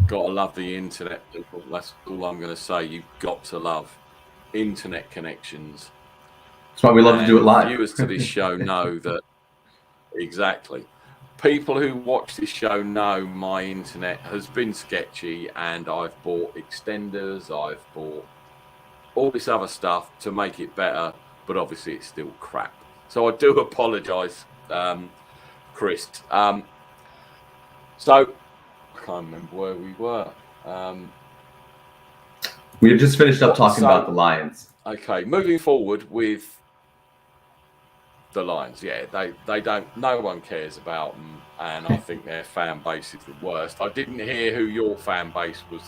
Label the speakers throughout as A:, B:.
A: Gotta love the internet, people. That's all I'm going to say. You've got to love internet connections.
B: That's why we love to do it
A: And
B: live.
A: viewers to this show know that exactly. People who watch this show know my internet has been sketchy, and I've bought extenders, I've bought all this other stuff to make it better, but obviously it's still crap. So I do apologise, Chris. So I can't remember where we were.
B: We had just finished up talking about the Lions.
A: Okay, moving forward with the Lions. Yeah, they don't. No one cares about them, and I think their fan base is the worst. I didn't hear who your fan base was.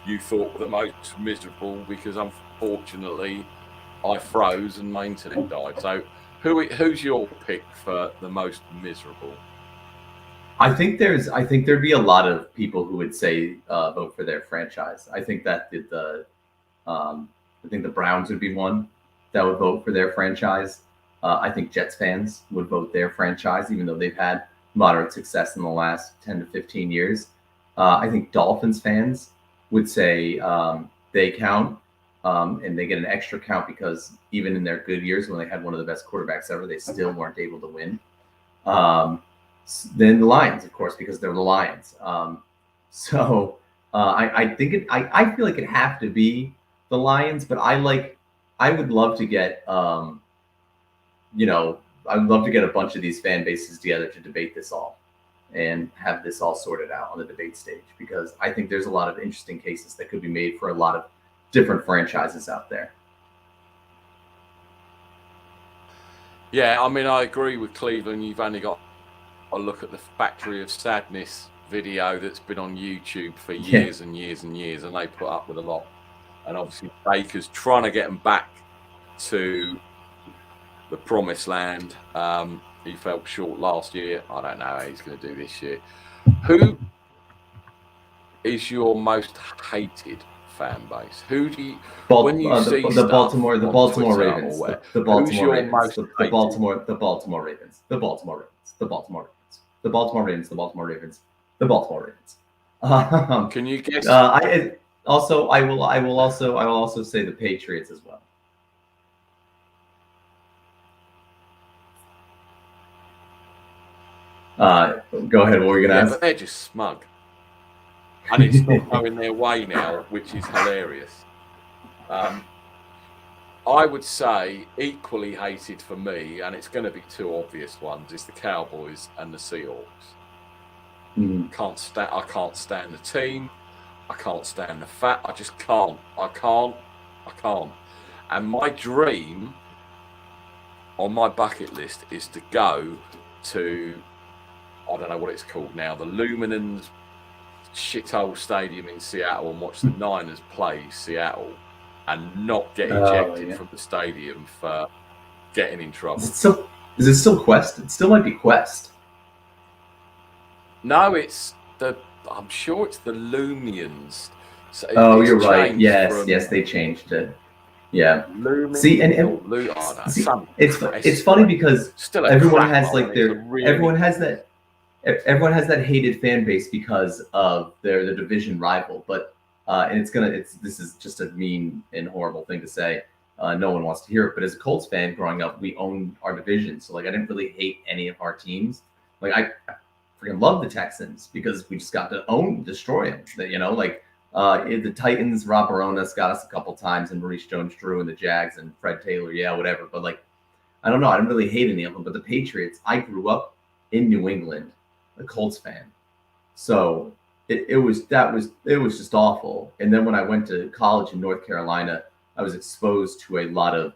A: You thought the most miserable, because unfortunately I froze and my internet died. So who's your pick for the most miserable?
B: I think there'd be a lot of people who would say vote for their franchise. I think that I think the Browns would be one that would vote for their franchise. I think Jets fans would vote their franchise, even though they've had moderate success in the last 10 to 15 years. I think Dolphins fans would say they count, and they get an extra count because even in their good years, when they had one of the best quarterbacks ever, they still weren't able to win. Then the Lions, of course, because they're the Lions. I think I feel like it'd have to be the Lions, but I would love to get I would love to get a bunch of these fan bases together to debate this all and have this all sorted out on the debate stage, because I think there's a lot of interesting cases that could be made for a lot of different franchises out there.
A: Yeah, I mean, I agree with Cleveland. You've only got to look at the Factory of Sadness video that's been on YouTube for years and years and years, and they put up with a lot. And obviously Baker's trying to get them back to the promised land. He fell short last year. I don't know how he's going to do this year. Who is your most hated fan base? Who do you when you see
B: the Baltimore Ravens, the Baltimore Ravens, the Baltimore Ravens, the Baltimore Ravens, the Baltimore Ravens, the Baltimore Ravens, the Baltimore Ravens, the Baltimore Ravens.
A: Can you guess?
B: I will also say the Patriots as well. Go ahead. What were you going to ask?
A: But they're just smug, and it's not going their way now, which is hilarious. I would say equally hated for me, and it's going to be two obvious ones, is the Cowboys and the Seahawks. I can't stand the team. I can't stand the fat. I just can't. I can't. And my dream on my bucket list is to go to, I don't know what it's called now, the Luminance shithole stadium in Seattle, and watch the Niners play Seattle and not get ejected from the stadium for getting in trouble.
B: Is it still Quest? It still might be Quest.
A: No, I'm sure it's the Lumions.
B: So you're right. Yes, they changed it. Yeah.
A: Lumions.
B: See, it's funny because everyone has everyone has that hated fan base because of their division rival, but this is just a mean and horrible thing to say. No one wants to hear it, but as a Colts fan growing up, we owned our division, so I didn't really hate any of our teams. I freaking love the Texans because we just got to destroy them. The Titans, Rob Baronas got us a couple times, and Maurice Jones-Drew, and the Jags and Fred Taylor, whatever. But I don't know, I didn't really hate any of them. But the Patriots, I grew up in New England, a Colts fan, so it was just awful. And then when I went to college in North Carolina, I was exposed to a lot of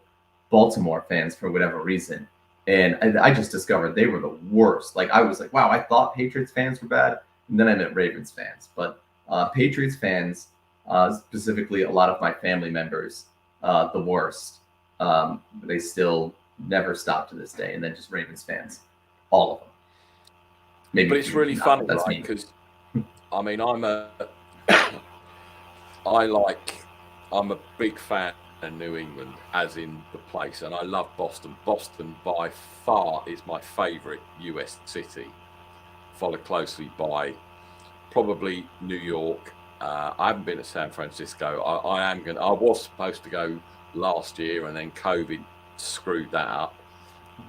B: Baltimore fans for whatever reason. And I just discovered they were the worst. I was like, wow, I thought Patriots fans were bad. And then I met Ravens fans. But Patriots fans, specifically a lot of my family members, the worst. They still never stop to this day. And then just Ravens fans, all of them.
A: Maybe, but it's really funny, right? Because, I mean, I'm a big fan of New England, as in the place, and I love Boston. Boston by far is my favorite US city, followed closely by probably New York I haven't been to San Francisco. I was supposed to go last year, and then COVID screwed that up.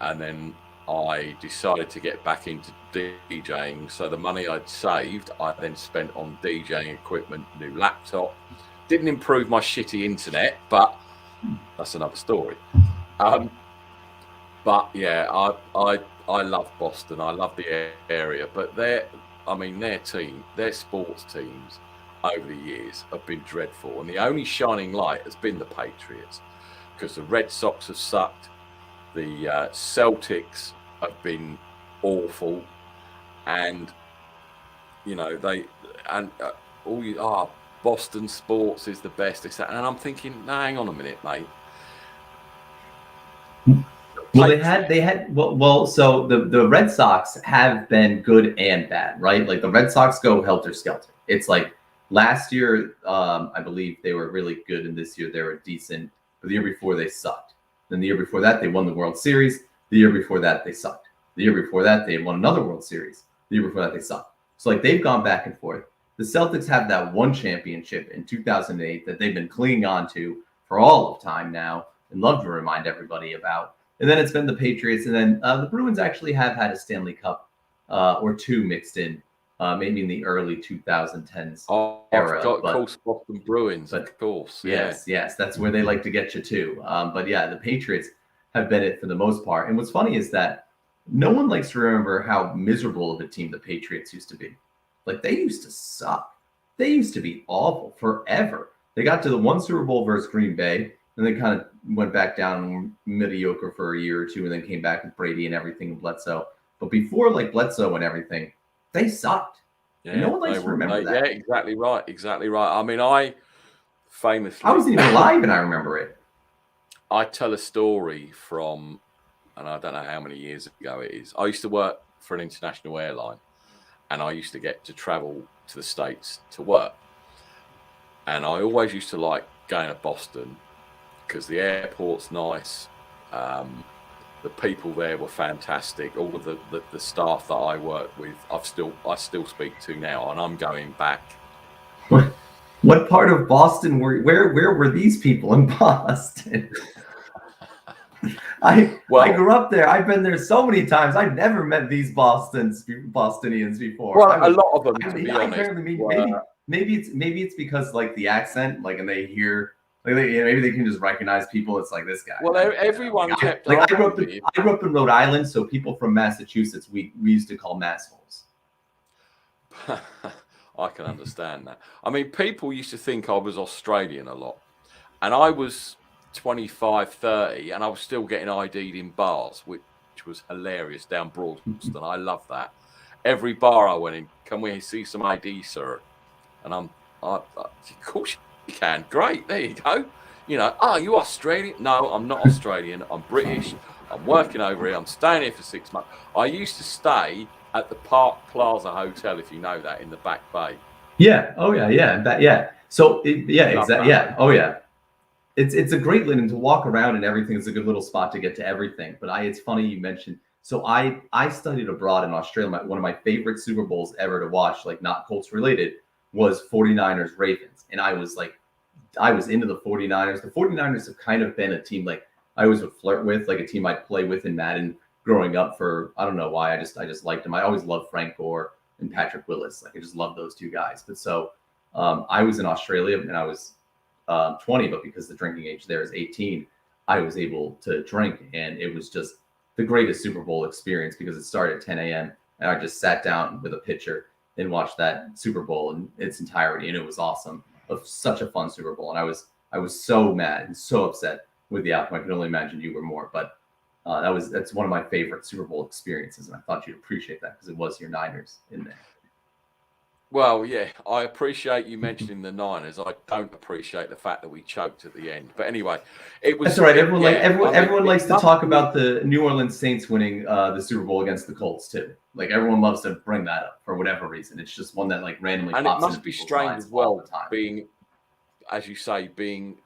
A: And then I decided to get back into DJing. So the money I'd saved, I then spent on DJing equipment, new laptop. Didn't improve my shitty internet, but that's another story. But yeah, I love Boston. I love the area, but their sports teams over the years have been dreadful, and the only shining light has been the Patriots, because the Red Sox have sucked, the Celtics have been awful, and Boston sports is the best. And I'm thinking, no, hang on a minute, mate.
B: Well, so the Red Sox have been good and bad, right? Like the Red Sox go helter-skelter. It's like last year, I believe they were really good, and this year they were decent. But the year before they sucked. Then the year before that, they won the World Series. The year before that, they sucked. The year before that, they won another World Series. The year before that, they sucked. So like they've gone back and forth. The Celtics have that one championship in 2008 that they've been clinging on to for all of time now and love to remind everybody about. And then it's been the Patriots, and then the Bruins actually have had a Stanley Cup or two mixed in, maybe in the early 2010s era.
A: Of course, Boston Bruins, of course.
B: Yes, that's where they like to get you too. But yeah, the Patriots have been it for the most part. And what's funny is that no one likes to remember how miserable of a team the Patriots used to be. Like they used to suck. They used to be awful forever. They got to the one Super Bowl versus Green Bay. And they kind of went back down mediocre for a year or two, and then came back with Brady and everything and Bledsoe. But before like Bledsoe and everything, they sucked.
A: Yeah,
B: and no one likes to remember that.
A: Yeah, exactly right. I mean, I
B: wasn't even alive, and I remember it.
A: I tell a story from, and I don't know how many years ago it is. I used to work for an international airline, and I used to get to travel to the States to work. And I always used to like going to Boston, because the airport's nice, the people there were fantastic. All of the staff that I work with, I still speak to now, and I'm going back.
B: What part of Boston where were these people in Boston? I grew up there. I've been there so many times. I've never met these Bostonians before.
A: Well, a lot of them, to be honest.
B: Maybe it's because like the accent, like, and they hear. Maybe they can just recognize people. It's like this guy.
A: Well, everyone kept.
B: I grew up in Rhode Island, so people from Massachusetts we used to call massholes.
A: I can understand that. I mean, people used to think I was Australian a lot, and I was 25, 30, and I was still getting ID'd in bars, which was hilarious down Broadstone. I love that. Every bar I went in, can we see some ID, sir? And of course. You can. Great. There you go. You Australian? No, I'm not Australian. I'm British. I'm working over here. I'm staying here for 6 months. I used to stay at the Park Plaza Hotel, if you know that, in the Back Bay.
B: Yeah. Oh yeah. Yeah. So exactly. Yeah. Oh yeah. It's a great linen to walk around and everything. It's a good little spot to get to everything. But it's funny you mentioned. So I studied abroad in Australia. One of my favorite Super Bowls ever to watch, like not Colts related, was 49ers Ravens. And I was into the 49ers. The 49ers have kind of been a team like I always would flirt with, like a team I'd play with in Madden growing up for, I don't know why. I just liked them. I always loved Frank Gore and Patrick Willis. Like I just love those two guys. But so I was in Australia and I was 20, but because the drinking age there is 18, I was able to drink. And it was just the greatest Super Bowl experience because it started at 10 a.m. and I just sat down with a pitcher and watched that Super Bowl in its entirety. And it was awesome. Such a fun Super Bowl. And I was so mad and so upset with the outcome. I can only imagine you were more, but that's one of my favorite Super Bowl experiences. And I thought you'd appreciate that because it was your Niners in there.
A: Well, yeah, I appreciate you mentioning the Niners. I don't appreciate the fact that we choked at the end. But anyway, it was.
B: That's all right. Everyone likes to talk about the New Orleans Saints winning the Super Bowl against the Colts too. Like everyone loves to bring that up for whatever reason. It's just one that like randomly.
A: And
B: pops
A: it must be strange as well, being, as you say, being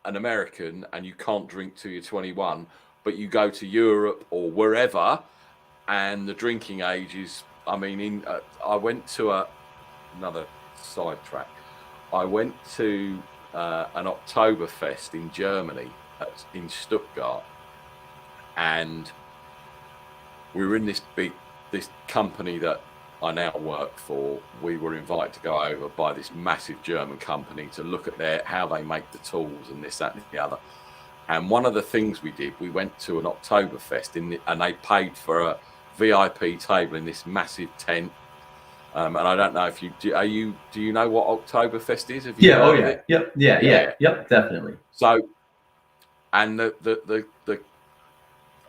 A: an American and you can't drink till you're 21, but you go to Europe or wherever, and the drinking age is. I mean, I went to another sidetrack. I went to an Oktoberfest in Germany, in Stuttgart, and we were in this company that I now work for. We were invited to go over by this massive German company to look at how they make the tools and this, that, and the other. And one of the things we did, we went to an Oktoberfest and they paid for a VIP table in this massive tent. And I don't know if do you know what Oktoberfest is? Have you heard of it?
B: Yep, definitely.
A: So, and the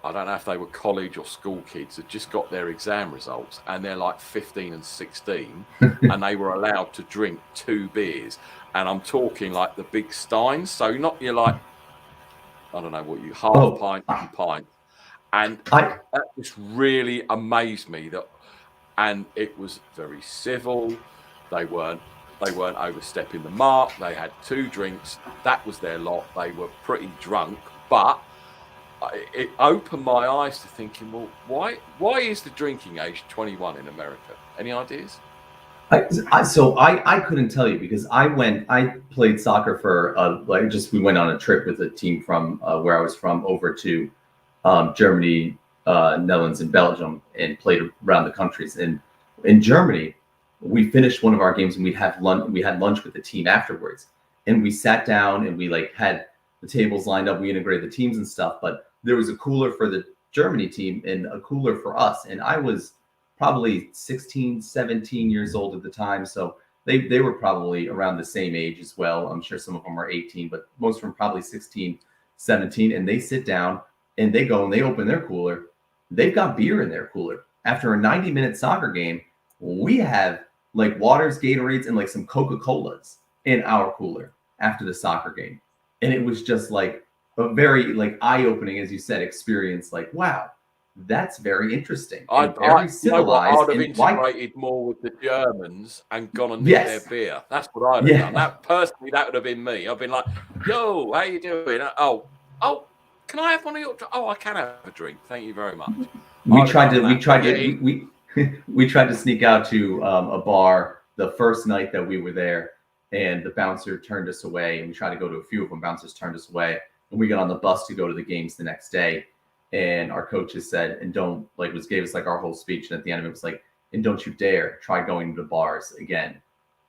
A: I don't know if they were college or school kids that just got their exam results, and they're like 15 and 16, and they were allowed to drink 2 beers, and I'm talking like the big steins, so not your like, I don't know what you pint and pint, and that just really amazed me and it was very civil. They weren't overstepping the mark. They had 2 drinks. That was their lot. They were pretty drunk, but it opened my eyes to thinking, well, why is the drinking age 21 in America? Any ideas?
B: I couldn't tell you, because I played soccer for we went on a trip with a team from where I was from over to Germany, Netherlands, and Belgium, and played around the countries. And in Germany, we finished one of our games and we had lunch with the team afterwards, and we sat down and we had the tables lined up. We integrated the teams and stuff, but there was a cooler for the Germany team and a cooler for us. And I was probably 16, 17 years old at the time. So they were probably around the same age as well. I'm sure some of them were 18, but most of them probably 16, 17. And they sit down and they go and they open their cooler. They've got beer in their cooler. After a 90-minute soccer game, we have waters, Gatorades, and some Coca-Colas in our cooler after the soccer game. And it was just a very eye-opening, as you said, experience. Wow, that's very interesting. Very civilized.
A: I'd have integrated more with the Germans and gone and nicked their beer. That's what I'd have done. That would have been me. I've been like, yo, how you doing? Oh, can I have one of your? Oh, I can have a drink. Thank you very much. We tried
B: to sneak out to a bar the first night that we were there, and the bouncer turned us away. And we tried to go to a few of them. Bouncers turned us away, and we got on the bus to go to the games the next day. And our coaches said, and gave us our whole speech. And at the end of it was and don't you dare try going to the bars again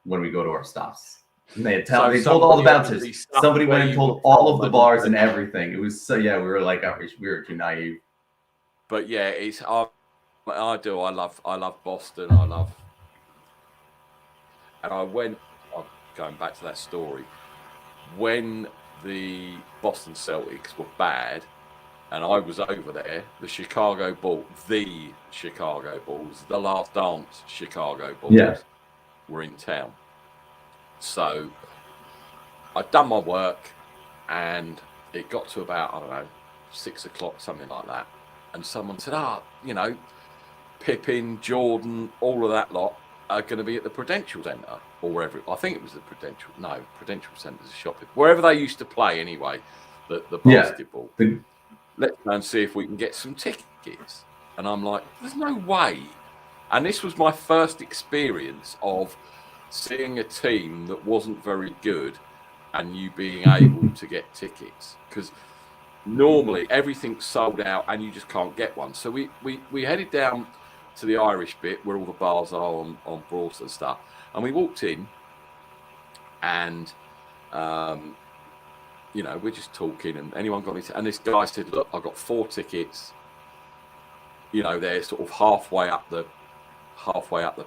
B: when we go to our stops. And they told all the bouncers. Somebody went and told all of the bars and everything. It was we were we were too naive.
A: But yeah, I do. I love Boston. And I went, going back to that story, when the Boston Celtics were bad, and I was over there, the Chicago Bulls, the Last Dance Chicago Bulls were in town. So I'd done my work, and it got to about, I don't know, 6 o'clock, something like that. And someone said, Pippen, Jordan, all of that lot are going to be at the Prudential Center, or wherever. I think it was the Prudential. No, Prudential Center's a shopping. Wherever they used to play anyway, the basketball. Let's go and see if we can get some tickets. And I'm like, there's no way. And this was my first experience of seeing a team that wasn't very good and you being able to get tickets. Because normally everything's sold out and you just can't get one. So we headed down to the Irish bit where all the bars are on Broad and stuff. And we walked in and, we're just talking, and anyone got me and this guy said, look, I've got 4 tickets. They're sort of halfway up the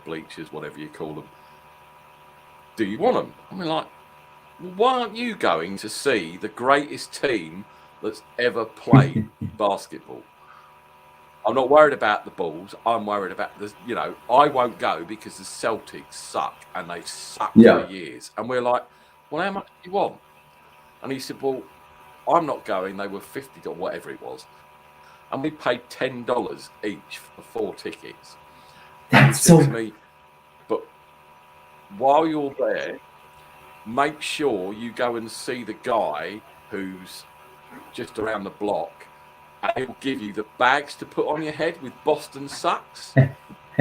A: bleachers, whatever you call them. Do you want them? I mean, well, why aren't you going to see the greatest team that's ever played basketball? I'm not worried about the Bulls. I'm worried about I won't go because the Celtics suck, and they've sucked for years. And we're like, well, how much do you want? And he said, well, I'm not going. They were $50 or whatever it was. And we paid $10 each for 4 tickets.
B: That's so...
A: to me, but while you're there, make sure you go and see the guy who's just around the block, and he'll give you the bags to put on your head with Boston sucks.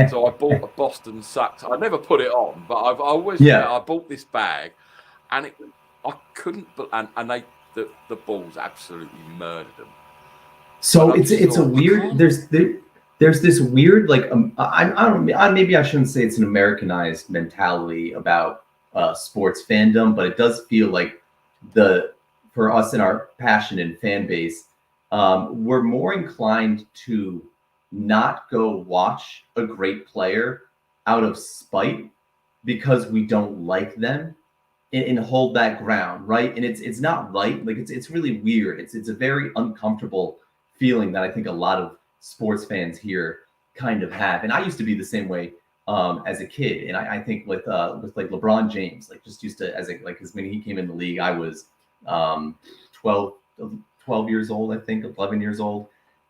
A: So I bought a Boston Sox. I never put it on, but I always I bought this bag, and I couldn't. And the Bulls absolutely murdered them.
B: So it's a weird. There's this weird, like, maybe I shouldn't say it's an Americanized mentality about sports fandom, but it does feel like for us and our passion and fan base, we're more inclined to not go watch a great player out of spite because we don't like them and hold that ground, right? And it's not right. Like it's really weird. It's a very uncomfortable feeling that I think a lot of sports fans here kind of have. And I used to be the same way as a kid. And I think with like LeBron James, like just used to because when he came in the league, I was 12 years old, I think, 11 years old.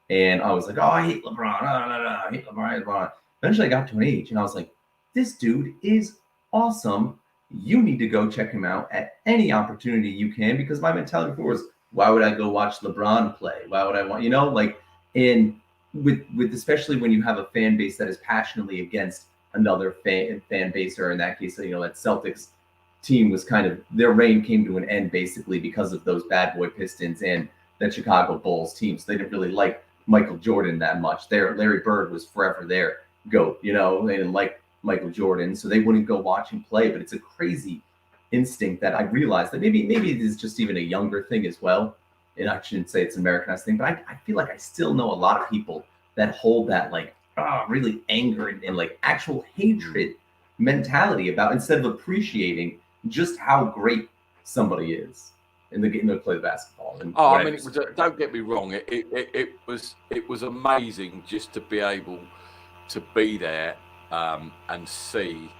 B: And I was like, oh, I hate LeBron. I hate LeBron. Eventually I got to an age and I was like, this dude is awesome. You need to go check him out at any opportunity you can, because my mentality before was, why would I go watch LeBron play? Why would I want, and with especially when you have a fan base that is passionately against another fan base, or in that case, that Celtics team was kind of, their reign came to an end basically because of those bad boy Pistons and that Chicago Bulls team. So they didn't really like Michael Jordan that much. Larry Bird was forever their GOAT, they didn't like Michael Jordan, so they wouldn't go watch him play. But it's a crazy instinct that I realized that maybe it is just even a younger thing as well. And I shouldn't say it's an Americanized thing, but I feel like I still know a lot of people that hold that really anger and like actual hatred mentality about, instead of appreciating just how great somebody is in the game to play basketball. And
A: don't get me wrong, it was amazing just to be able to be there and see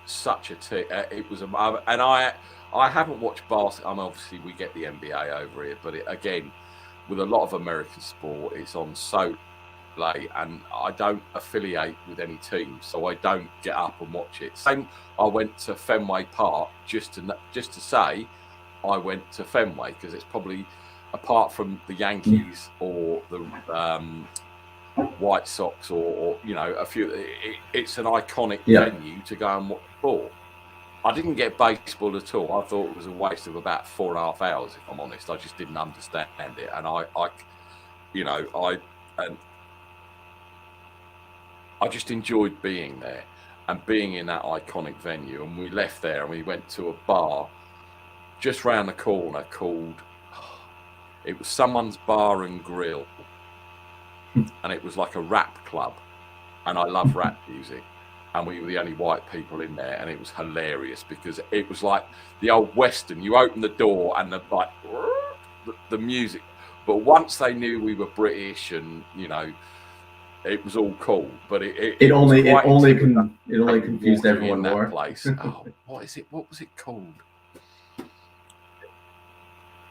A: such a team. It was, and I haven't watched basketball. Obviously we get the NBA over here, but again, with a lot of American sport, it's on so late, and I don't affiliate with any team, so I don't get up and watch it. Same, I went to Fenway Park just to say I went to Fenway, because it's probably, apart from the Yankees or the White Sox or a few, it's an iconic venue to go and watch sport. I didn't get baseball at all. I thought it was a waste of about 4.5 hours, if I'm honest. I just didn't understand it, and I just enjoyed being there and being in that iconic venue. And we left there and we went to a bar just round the corner called, it was someone's bar and grill, and it was like a rap club, and I love rap music, and we were the only white people in there, and it was hilarious because it was like the old Western. You open the door and the music, but once they knew we were British and it was all cool. But it only
B: confused everyone more.
A: Place. Oh, what was it called?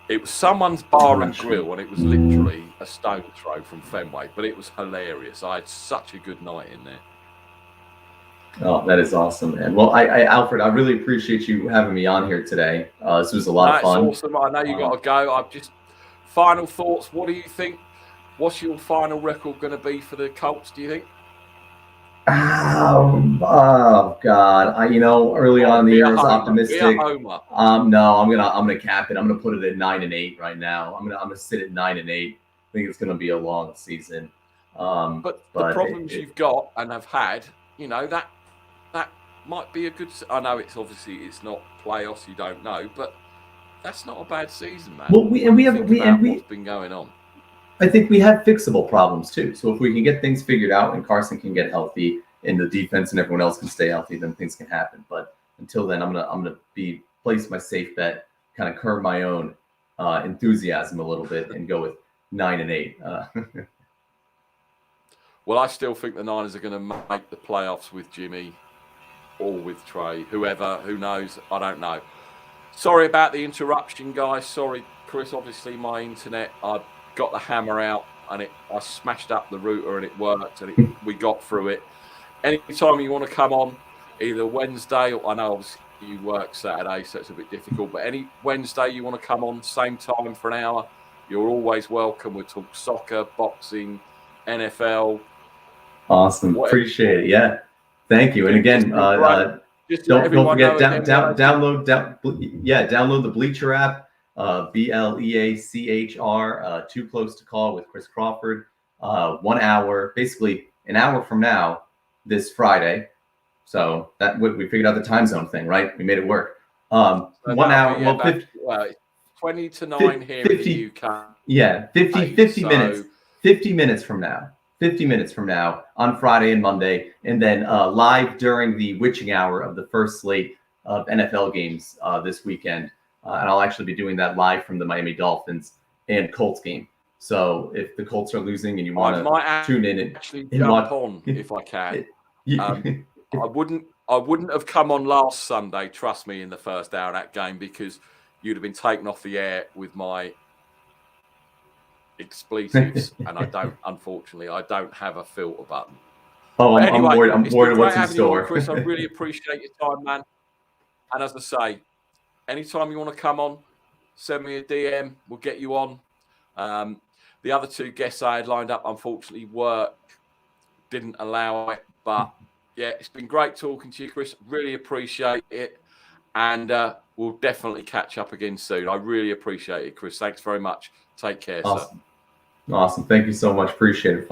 A: It was someone's bar and grill, and it was literally a stone throw from Fenway, but it was hilarious. I had such a good night in there.
B: Oh, that is awesome, man. Well, Alfred, I really appreciate you having me on here today. This was a lot of fun.
A: That's awesome. I know you got to go. Final thoughts. What do you think? What's your final record going to be for the Colts, do you think?
B: Oh God! Early on in the year I was optimistic. No, I'm gonna cap it. I'm gonna put it at 9-8 right now. I'm gonna sit at 9-8. I think it's gonna be a long season.
A: But the problems you've got and have had, that might be a good. I know it's not playoffs. You don't know, but that's not a bad season, man.
B: Well, what's
A: been going on.
B: I think we have fixable problems too. So if we can get things figured out and Carson can get healthy and the defense and everyone else can stay healthy, then things can happen. But until then, I'm gonna place my safe bet, kind of curb my own enthusiasm a little bit and go with 9-8.
A: Well, I still think the Niners are going to make the playoffs with Jimmy or with Trey, whoever, who knows? I don't know. Sorry about the interruption, guys. Sorry, Chris. Obviously, my internet, I got the hammer out and I smashed up the router and it worked and we got through it. Anytime you want to come on, either Wednesday, or I know obviously you work Saturday, so it's a bit difficult, but any Wednesday you want to come on, same time for an hour, you're always welcome. We'll talk soccer, boxing, NFL,
B: Awesome. Appreciate it. Yeah. Thank you. And again, don't forget download the Bleacher app, BLEACHR, Too Close to Call with Chris Crawford. 1 hour, basically an hour from now, this Friday. So that we figured out the time zone thing, right? We made it work. So 1 hour.
A: Be, well, 20 to 9 here 50, in the UK.
B: Yeah, 50 minutes. 50 minutes from now. 50 minutes from now on Friday and Monday, and then live during the witching hour of the first slate of NFL games this weekend. And I'll actually be doing that live from the Miami Dolphins and Colts game. So if the Colts are losing and you want to tune in and
A: jump on if I can. I wouldn't have come on last Sunday, trust me, in the first hour of that game, because you'd have been taken off the air with my expletives, and unfortunately, I don't have a filter button.
B: Oh, I'm worried what's in store.
A: Chris, I really appreciate your time, man. And as I say, anytime you want to come on, send me a DM. We'll get you on. The other two guests I had lined up, unfortunately, work didn't allow it. But yeah, it's been great talking to you, Chris. Really appreciate it. And we'll definitely catch up again soon. I really appreciate it, Chris. Thanks very much. Take care, sir.
B: Awesome. Thank you so much. Appreciate it.